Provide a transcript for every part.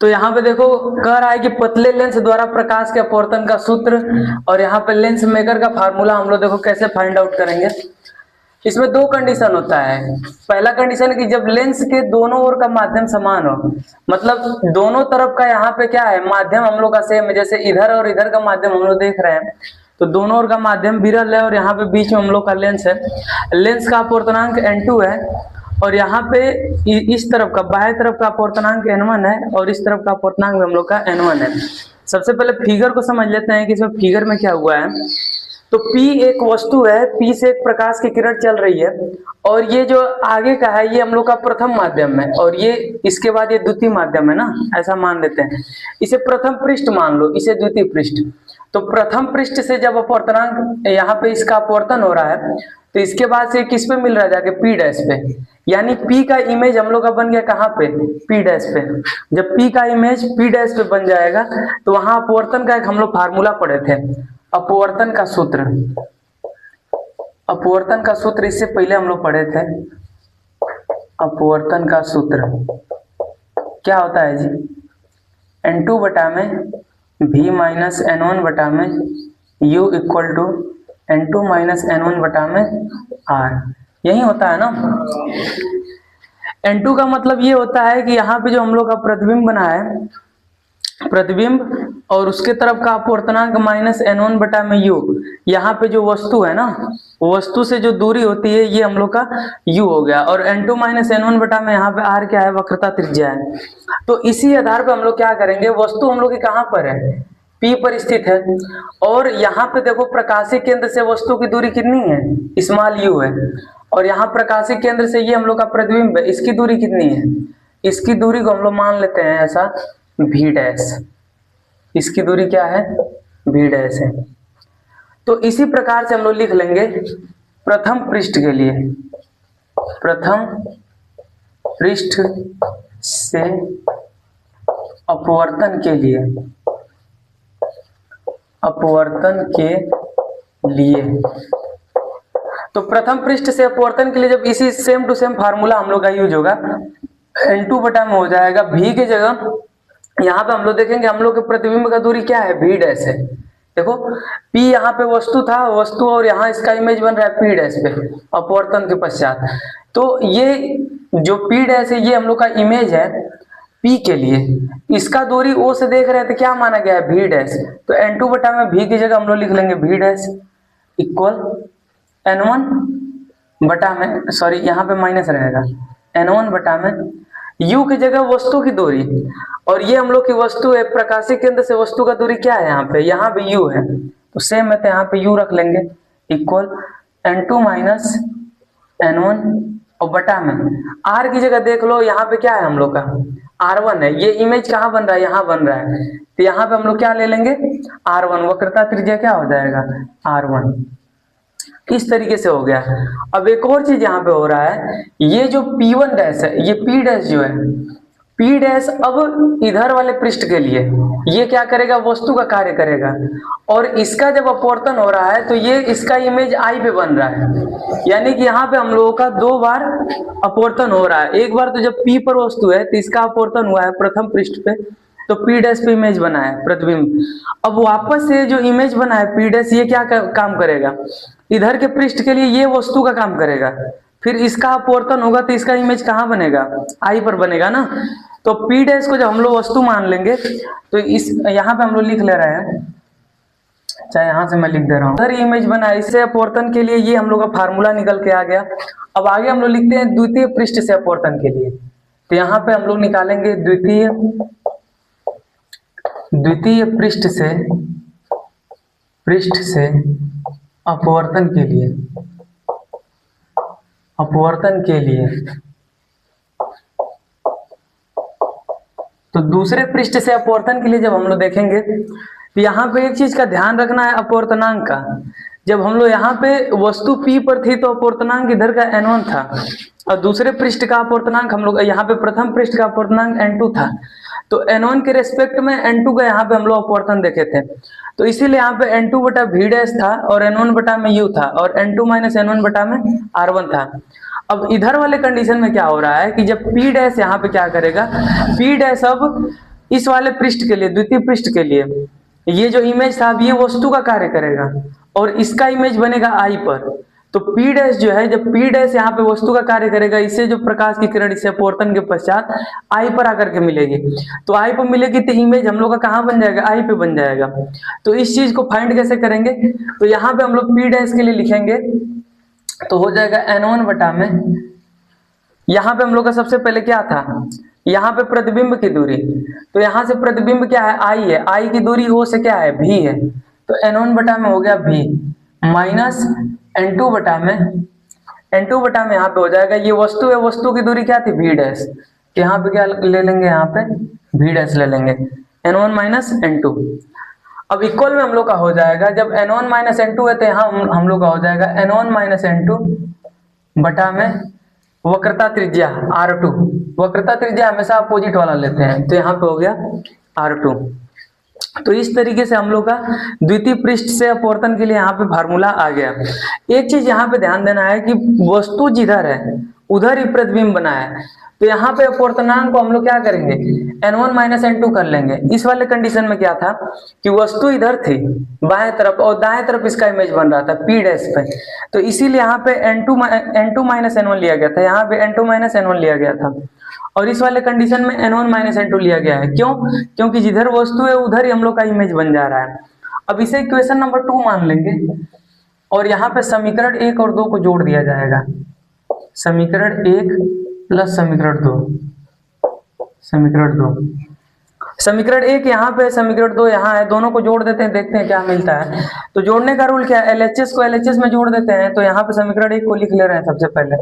तो यहाँ पे देखो कह रहा है कि पतले लेंस द्वारा प्रकाश के अपवर्तन का सूत्र, और यहाँ पे लेंस मेकर का फार्मूला हम लोग देखो कैसे फाइंड आउट करेंगे। इसमें दो कंडीशन होता है। पहला कंडीशन कि जब लेंस के दोनों ओर का माध्यम समान हो, मतलब दोनों तरफ का यहाँ पे क्या है माध्यम हम लोग का सेम है, जैसे इधर और इधर का माध्यम हम लोग देख रहे हैं, तो दोनों ओर का माध्यम विरल है और यहाँ पे बीच में हम लोग का लेंस है। लेंस का अपवर्तनांक n2 है और यहाँ पे इस तरफ का बाएं तरफ का अपवर्तनांक n1 है और इस तरफ का अपवर्तनांक हम लोग का n1 है। सबसे पहले फिगर को समझ लेते हैं कि इसमें फिगर में क्या हुआ है। तो P एक वस्तु है, P से एक प्रकाश की किरण चल रही है और ये जो आगे का है ये हम लोग का प्रथम माध्यम है और ये इसके बाद ये द्वितीय माध्यम है ना, ऐसा मान लेते हैं। इसे प्रथम पृष्ठ मान लो, इसे द्वितीय पृष्ठ। तो प्रथम पृष्ठ से जब अपवर्तनांक यहाँ पे इसका अपवर्तन हो रहा है तो इसके बाद से किस पे मिल रहा है जाके P डैश पे, यानी P का इमेज हम लोग का बन गया कहाँ पे P डैश पे। जब P का इमेज P डैश पे बन जाएगा तो वहां अपवर्तन का एक हम लोग फार्मूला पढ़े थे, अपवर्तन का सूत्र। अपवर्तन का सूत्र इससे पहले हम लोग पढ़े थे। अपवर्तन का सूत्र क्या होता है जी, n2 बटा में v माइनस n1 बटा में u equal to n2 minus n1 बटा में r, यही होता है ना। n2 का मतलब ये होता है कि यहाँ पे जो हम लोग का प्रतिबिंब बना है, प्रतिबिंब और उसके तरफ का अपवर्तनांक माइनस n1 बटा में u, यहाँ पे जो वस्तु है ना वस्तु से जो दूरी होती है ये हम लोग का u हो गया, और n2 माइनस n1 बटा में यहाँ पे r क्या है, वक्रता त्रिज्या है। तो इसी आधार पे हम लोग क्या करेंगे, वस्तु हम लोग की कहाँ पर है, P पर स्थित है और यहाँ पे देखो प्रकाशीय केंद्र से वस्तु की दूरी कितनी है, स्मॉल u है, और यहाँ प्रकाशीय केंद्र से ये हम लोग का प्रतिबिंब है, इसकी दूरी कितनी है, इसकी दूरी को हम लोग मान लेते हैं ऐसा v डैश, इसकी दूरी क्या है v डैश है। तो इसी प्रकार से हम लोग लिख लेंगे प्रथम पृष्ठ के लिए, प्रथम पृष्ठ से अपवर्तन के लिए, अपवर्तन के लिए। तो प्रथम पृष्ठ से अपवर्तन के लिए जब इसी सेम टू सेम फार्मूला हम लोग का यूज होगा, n2 बटा में हो जाएगा v की जगह यहाँ पे हम लोग देखेंगे हम लोग के प्रतिबिंब का दूरी क्या है, v डैश है। देखो P यहाँ पे वस्तु था, वस्तु और यहाँ इसका इमेज बन रहा है P डैश पे अपवर्तन के पश्चात। तो ये जो P डैश है ये हम लोग का इमेज है P के लिए, इसका दूरी O से देख रहे थे क्या माना गया है V डैश। तो n2 बटा में v की जगह हम लोग लिख लेंगे v डैश इक्वल n1 बटा में, सॉरी यहाँ पे माइनस रहेगा, n1 बटा में u की जगह वस्तु की दूरी, और ये हम लोग की वस्तु है, प्रकाशीय केंद्र से वस्तु का दूरी क्या है यहाँ पे u है, तो सेम है तो यहाँ पे u रख लेंगे इक्वल n2 माइनस n1 और बटा में r की जगह देख लो यहाँ पे क्या है हम लोग का r1 है। ये इमेज कहाँ बन रहा है, यहाँ बन रहा है, तो यहाँ पे हम लोग क्या ले लेंगे r1, वक्रता त्रिज्या क्या हो जाएगा r1। इस तरीके से हो गया। अब एक और चीज यहाँ पे हो रहा है, ये जो P1 डैश है, ये P डैश जो है, P डैश अब इधर वाले पृष्ठ के लिए ये क्या करेगा, वस्तु का कार्य करेगा, और इसका जब अपवर्तन हो रहा है तो ये इसका इमेज I पे बन रहा है, यानी कि यहाँ पे हम लोगों का दो बार अपवर्तन हो रहा है। एक बार तो जब P पर वस्तु है तो इसका अपवर्तन हुआ है प्रथम पृष्ठ पे, तो P डैश पे इमेज बना है प्रतिबिंब। अब वापस से जो इमेज बना है P डैश, ये क्या काम करेगा, इधर के पृष्ठ के लिए ये वस्तु का काम करेगा, फिर इसका अपवर्तन होगा तो इसका इमेज कहाँ बनेगा, I पर बनेगा ना। तो P डैश को जब हम लोग वस्तु मान लेंगे तो इस यहाँ पे हम लोग लिख ले रहे हैं, चाहे यहाँ से मैं लिख दे रहा हूँ, इधर इमेज बना है, इससे अपवर्तन के लिए ये हम लोग का फार्मूला निकल के आ गया। अब आगे हम लोग लिखते हैं द्वितीय पृष्ठ से अपवर्तन के लिए, तो यहाँ पे हम लोग निकालेंगे द्वितीय पृष्ठ से अपवर्तन के लिए, अपवर्तन के लिए। तो दूसरे पृष्ठ से अपवर्तन के लिए जब हम लोग देखेंगे तो यहाँ पे एक चीज का ध्यान रखना है अपवर्तनांक का। जब हम लोग यहाँ पे वस्तु P पर थी तो अपवर्तनांक इधर का n1 था, और दूसरे पृष्ठ का अपवर्तनांक हम लोग यहाँ पे प्रथम पृष्ठ का अपवर्तनांक n2 था, तो n1 के रेस्पेक्ट में n2 का यहाँ पे हम लोग अपवर्तन देखे थे, तो इसीलिए यहाँ पे n2 बटा v डैश था और n1 बटा में u था और n2 माइनस n1 बटा में r1 था। अब इधर वाले कंडीशन में क्या हो रहा है कि जब P डैश यहाँ पे क्या करेगा, P डैश अब इस वाले पृष्ठ के लिए, द्वितीय पृष्ठ के लिए ये जो इमेज था अब ये वस्तु का कार्य करेगा और इसका इमेज बनेगा आई पर। तो P डैश जो है, जब P डैश यहाँ पे वस्तु का कार्य करेगा, इससे जो प्रकाश की किरण इससे अपवर्तन के पश्चात आई पर आकर के मिलेगी। तो आई पर मिलेगी तो इमेज हम लोग का कहाँ बन जाएगा, आई पे बन जाएगा। तो इस चीज को फाइंड कैसे करेंगे, तो यहाँ पे हम लोग P डैश के लिए लिखेंगे तो हो जाएगा N1 बटा में, यहाँ पे हम लोग का सबसे पहले क्या था, यहाँ पे प्रतिबिंब की दूरी, तो यहाँ से प्रतिबिंब क्या है, आई है, आई की दूरी ओ से क्या है, भी है। तो N1 बटा में हो गया भी माइनस N2 बटा में, N2 बटा में यहाँ पे हो जाएगा, ये वस्तु है, वस्तु की दूरी क्या थी, भी डैश, तो यहाँ पे क्या ले लेंगे, यहाँ पे भी डैश ले लेंगे, N1 माइनस N2। अब इक्वल में हम लोग का हो जाएगा, जब N1 माइनस N2 है तो यहाँ हम लोग का हो जाएगा N1 माइनस N2 बटा में वक्रता त्रिज्या R2, वक्रता त्रिज्या हमेशा अपोजिट वाला लेते हैं, तो यहाँ पे हो गया R2। तो इस तरीके से हम लोग का द्वितीय पृष्ठ से अपवर्तन के लिए यहाँ पे फार्मूला आ गया। एक चीज यहाँ पे ध्यान देना है कि वस्तु जिधर है उधर ही प्रतिबिंब बना है, तो यहाँ पे अपवर्तनांक को हम लोग क्या करेंगे, N1 माइनस N2 कर लेंगे। इस वाले कंडीशन में क्या था कि वस्तु इधर थी बाएं तरफ और दाएं तरफ इसका इमेज बन रहा था P डैश पे, तो इसीलिए यहाँ पे N2 माइनस N1 लिया गया था, यहाँ पे N2 माइनस N1 लिया गया था। और इस वाले कंडीशन में N1 माइनस N2 लिया गया है, क्यों, क्योंकि जिधर वस्तु है उधर ही हम लोग का इमेज बन जा रहा है। अब इसे इक्वेशन नंबर 2 मान लेंगे और यहाँ पे समीकरण 1 और 2 को जोड़ दिया जाएगा, समीकरण 1 प्लस समीकरण 2, समीकरण 2, समीकरण 1 यहाँ पे, समीकरण 2 यहाँ है, दोनों को जोड़ देते हैं, देखते हैं क्या मिलता है। तो जोड़ने का रूल क्या है, LHS को LHS में जोड़ देते हैं, तो यहाँ पे समीकरण 1 को लिख ले रहे हैं सबसे पहले,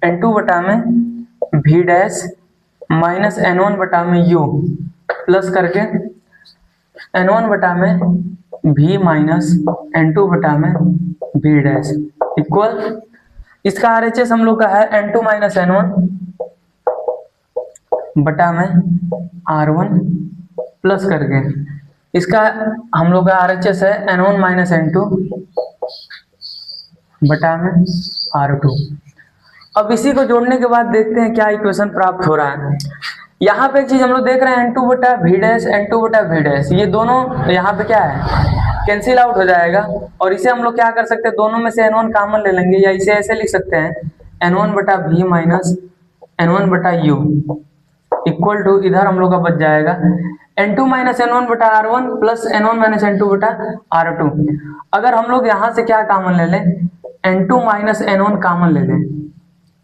N2 बटा में भी डैश माइनस N1 बटा में U प्लस करके N1 बटा में भी माइनस N2 बटा में भी डैश इक्वल, इसका RHS हम लोग का है N2 माइनस N1 बटा में R1 प्लस करके इसका हम लोग का RHS है N1 माइनस N2 बटा में R2। अब इसी को जोड़ने के बाद देखते हैं क्या इक्वेशन प्राप्त हो रहा है। यहाँ पे एक चीज हम लोग देख रहे हैं N2 बटा भी डैश, N2 बटा भी डैश, ये दोनों यहाँ पे क्या है, कैंसिल आउट हो जाएगा। और इसे हम लोग क्या कर सकते हैं, दोनों में से N1 कॉमन ले लेंगे, या इसे ऐसे लिख सकते हैं N1 बटा भी माइनस N1 बटा U इक्वल टू, इधर हम लोग का बच जाएगा N2 माइनस N1 बटा R1 plus N1 minus N2 बटा R2। अगर हम लोग यहाँ से क्या कॉमन ले लें, N2 माइनस N1 कॉमन ले लें,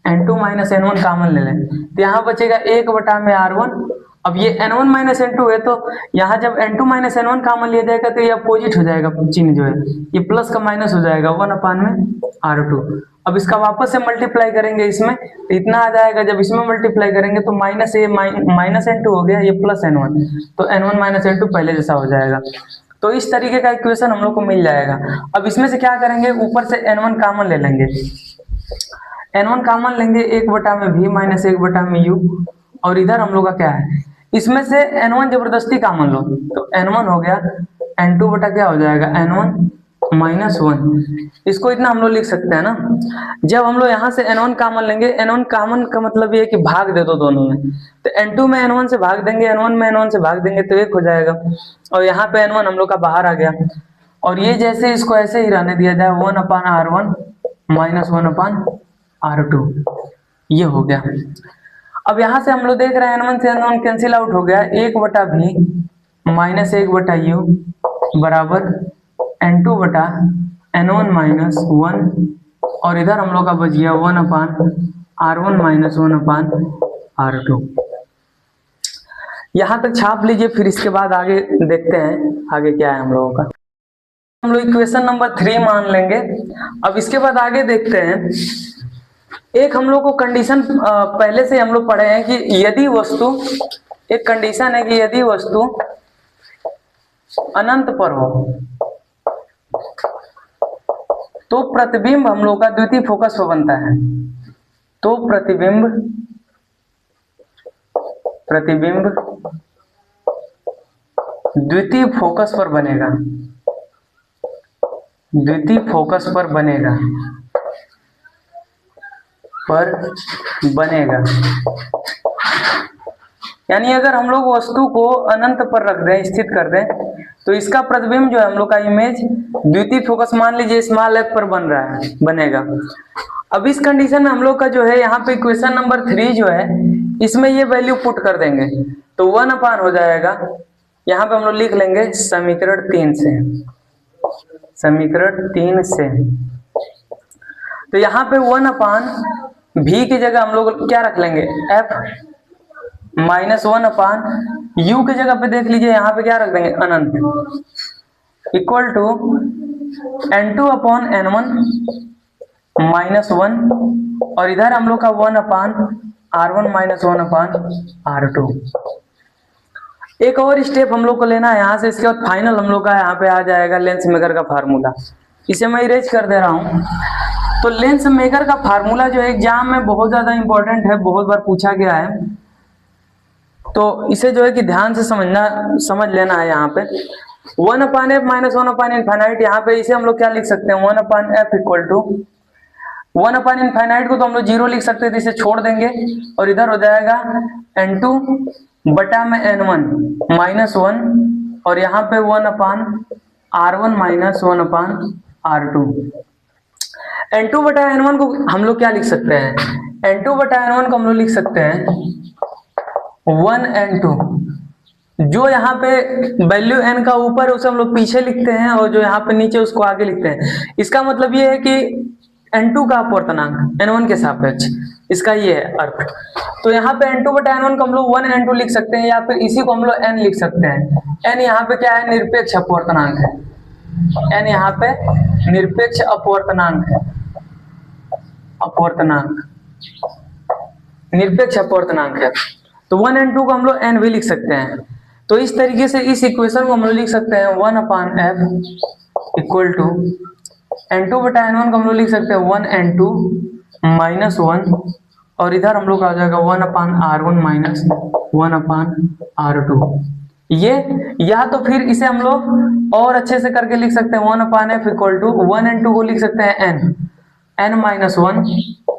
N2 माइनस N1 कॉमन ले लें, तो यहाँ बचेगा 1 बटा में R1। अब ये N1 माइनस N2 है, तो यहाँ जब N2 माइनस N1 कॉमन लिया जाएगा तो ये अपोजिट हो जाएगा, चिन्ह जो है ये प्लस का माइनस हो जाएगा, 1 अपान में R2। अब इसका वापस से मल्टीप्लाई करेंगे इसमें, तो इतना आ जाएगा, जब इसमें मल्टीप्लाई करेंगे तो माइनस माइनस N2 हो गया, ये प्लस N1, तो N1 माइनस N2 पहले जैसा हो जाएगा। तो इस तरीके का इक्वेशन हम लोग को मिल जाएगा। अब इसमें से क्या करेंगे, ऊपर से N1 कॉमन ले लेंगे, N1 कॉमन लेंगे 1 बटा में भी माइनस 1 बटा में U, और इधर हम लोग का क्या है, इसमें से N1 जबरदस्ती कॉमन लो, तो N1 हो गया, N2 बटा क्या हो जाएगा N1 माइनस 1। इसको इतना हम लोग लिख सकते हैं ना। जब हम लोग यहाँ से N1 कॉमन लेंगे, N1 कॉमन का मतलब ये है कि भाग दे दो दोनों में, तो N2 में N1 से भाग देंगे, N1 में N1 से भाग देंगे तो 1 हो जाएगा, और यहाँ पे N1 हम लोग का बाहर आ गया। और ये जैसे इसको ऐसे ही रहने दिया जाए, 1 अपान R1 माइनस 1 अपान R2, ये हो गया। अब यहाँ से हम लोग देख रहे हैं N1 से N1 कैंसिल आउट हो गया, 1 बटा भी माइनस 1 बटा U बराबर N2 बटा N1 माइनस 1, और इधर हम लोग का बच गया 1 अपान R1 माइनस 1 अपान R2। यहाँ तक छाप लीजिए, फिर इसके बाद आगे देखते हैं आगे क्या है हम लोगों का। हम लोग इक्वेशन नंबर 3 मान लेंगे। अब इसके बाद आगे देखते हैं, एक हम लोग को कंडीशन पहले से हम लोग पढ़े हैं कि यदि वस्तु, एक कंडीशन है कि यदि वस्तु अनंत पर हो तो प्रतिबिंब हम लोग का द्वितीय फोकस पर बनता है, तो प्रतिबिंब द्वितीय फोकस पर बनेगा, द्वितीय फोकस पर बनेगा, यानी अगर हम लोग वस्तु को अनंत पर रख दें, स्थित कर दें, तो इसका प्रतिबिंब जो है हम लोग का इमेज द्वितीय फोकस मान लीजिए स्मॉल f पर बन रहा है, बनेगा। अब इस कंडीशन में हम लोग का जो है यहाँ पे इक्वेशन नंबर 3 जो है इसमें ये वैल्यू पुट कर देंगे तो 1 अपान हो जाएगा, यहाँ पे हम लोग लिख लेंगे समीकरण 3 से, समीकरण 3 से। तो यहाँ पे 1 अपान v की जगह हम लोग क्या रख लेंगे, f माइनस 1 अपान u की जगह पे देख लीजिए यहाँ पे क्या रख देंगे, अनंत, equal to n2 upon n1 minus 1, और इधर हम लोग का 1 अपान r1 माइनस 1 अपान r2। एक और स्टेप हम लोग को लेना है यहाँ से, इसके बाद फाइनल हम लोग का यहाँ पे आ जाएगा लेंस मेकर का फार्मूला। इसे मैं इरेज कर दे रहा हूँ। तो लेंस मेकर का फार्मूला जो एग्जाम में बहुत ज्यादा इंपॉर्टेंट है, बहुत बार पूछा गया है, तो इसे जो है कि ध्यान से समझ लेना है। यहाँ पे 1 upon F minus 1 upon infinite, यहाँ पे इसे हम लोग क्या लिख सकते हैं, 1 upon f equal to 1 upon infinite को तो हम लोग 0 लिख सकते थे, इसे छोड़ देंगे और इधर हो जाएगा n2 बटा में n1 माइनस 1, और यहाँ पे 1 अपान r1 माइनस 1 अपान r2। n2 बटा n1 को हम लोग क्या लिख सकते हैं, n2 बटा n1 को हम लोग लिख सकते हैं 1 n2, जो यहाँ पे वैल्यू n का ऊपर है उसे हम लोग पीछे लिखते हैं और जो यहाँ पे नीचे उसको आगे लिखते हैं। इसका मतलब ये है कि n2 का अपवर्तनांक n1 के सापेक्ष, इसका ये है अर्थ। तो यहाँ पे n2 बटा n1 को हम लोग 1 n2 लिख सकते हैं, या फिर इसी को हम लोग n लिख सकते हैं। n यहाँ पे क्या है, निरपेक्ष अपवर्तनांक है, n यहाँ पे निरपेक्ष अपवर्तनांक है, अपवर्तनांक, निरपेक्ष अपवर्तनांक है। तो 1 n2 को हम लोग n भी लिख सकते हैं। तो इस तरीके से इस इक्वेशन को हम लोग लिख सकते हैं 1 अपान f इक्वल टू n2 बटा n1 को हम लोग लिख सकते हैं 1 n2 माइनस 1, और इधर हम लोग आ जाएगा 1 अपान r1 माइनस 1 अपान r2। ये या तो फिर इसे हम लोग और अच्छे से करके लिख सकते हैं 1 अपान f इक्वल टू 1 n2 को लिख सकते हैं n माइनस 1,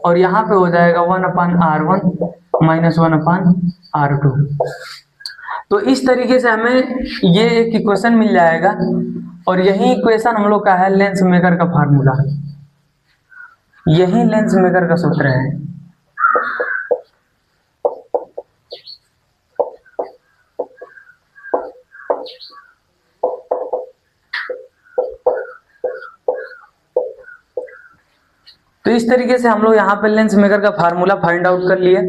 और यहाँ पे हो जाएगा 1 अपान r1 माइनस 1 अपान r2। तो इस तरीके से हमें ये एक इक्वेशन मिल जाएगा, और यही इक्वेशन हम लोग का है लेंस मेकर का फार्मूला, यही लेंस मेकर का सूत्र है। तो इस तरीके से हम लोग यहाँ पे लेंस मेकर का फार्मूला फाइंड आउट कर लिए।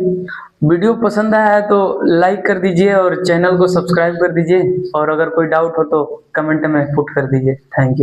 वीडियो पसंद आया है तो लाइक कर दीजिए और चैनल को सब्सक्राइब कर दीजिए, और अगर कोई डाउट हो तो कमेंट में पुट कर दीजिए। Thank you.